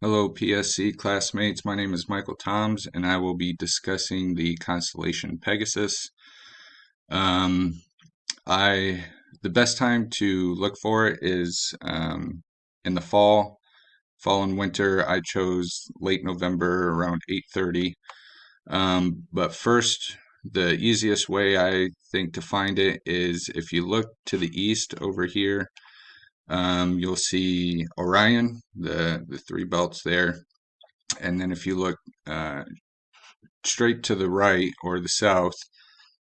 Hello, PSC classmates. My name is Michael Thoms, and I will be discussing the constellation Pegasus. Um, I the best time to look for it is in the fall and winter. I chose late November around 8:30. But first, the easiest way I think to find it is if you look to the east over here. You'll see Orion, the three belts there. And then if you look uh, straight to the right or the south,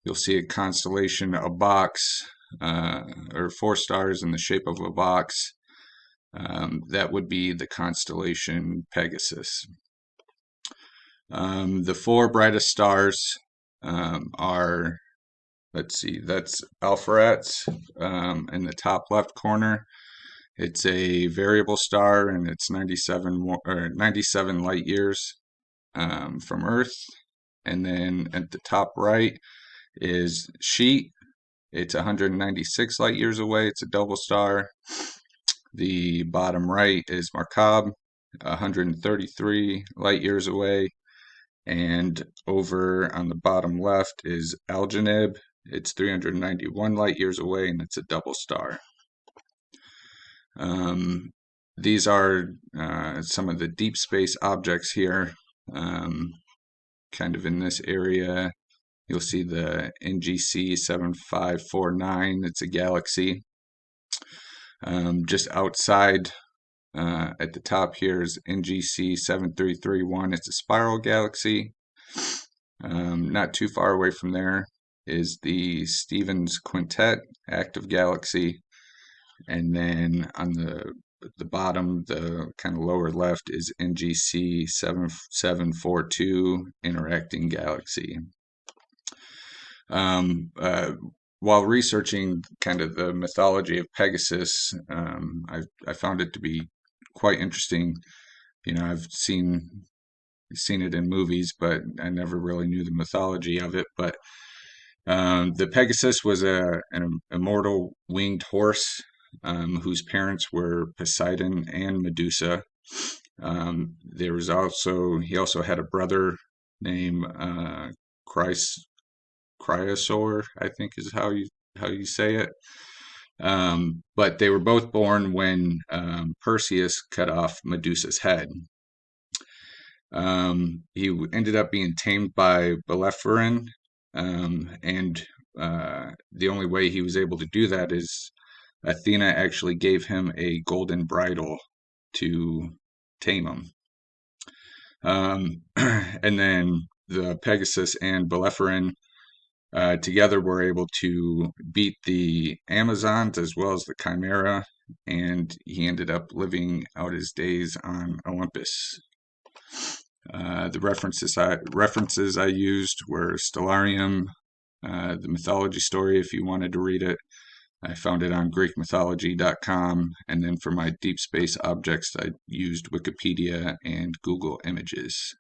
you'll see a constellation, a box, or four stars in the shape of a box. That would be the constellation Pegasus. The four brightest stars are, let's see, that's Alpheratz in the top left corner. It's a variable star and it's 97 light years from Earth. And then at the top right is Sheet. It's 196 light years away. It's a double star. The bottom right is Markab, 133 light years away. And over on the bottom left is Algenib. It's 391 light years away, and it's a double star. These are some of the deep space objects here. Kind of in this area, you'll see the NGC 7549. It's a galaxy. Just outside at the top here is NGC 7331. It's a spiral galaxy. Not too far away from there is the Stevens Quintet active galaxy. And then on the bottom, the kind of lower left is NGC 7742 interacting galaxy. While researching kind of the mythology of Pegasus, I found it to be quite interesting. You know, I've seen it in movies, but I never really knew the mythology of it. But the Pegasus was an immortal winged horse whose parents were Poseidon and Medusa. He also had a brother named Chrysaor, I think is how you say it. But they were both born when Perseus cut off Medusa's head. He ended up being tamed by Bellerophon, and the only way he was able to do that is Athena actually gave him a golden bridle to tame him. And then the Pegasus and Bellerophon together were able to beat the Amazons as well as the Chimera, and he ended up living out his days on Olympus. The references I used were Stellarium, the mythology story if you wanted to read it. I found it on GreekMythology.com, and then for my deep space objects, I used Wikipedia and Google Images.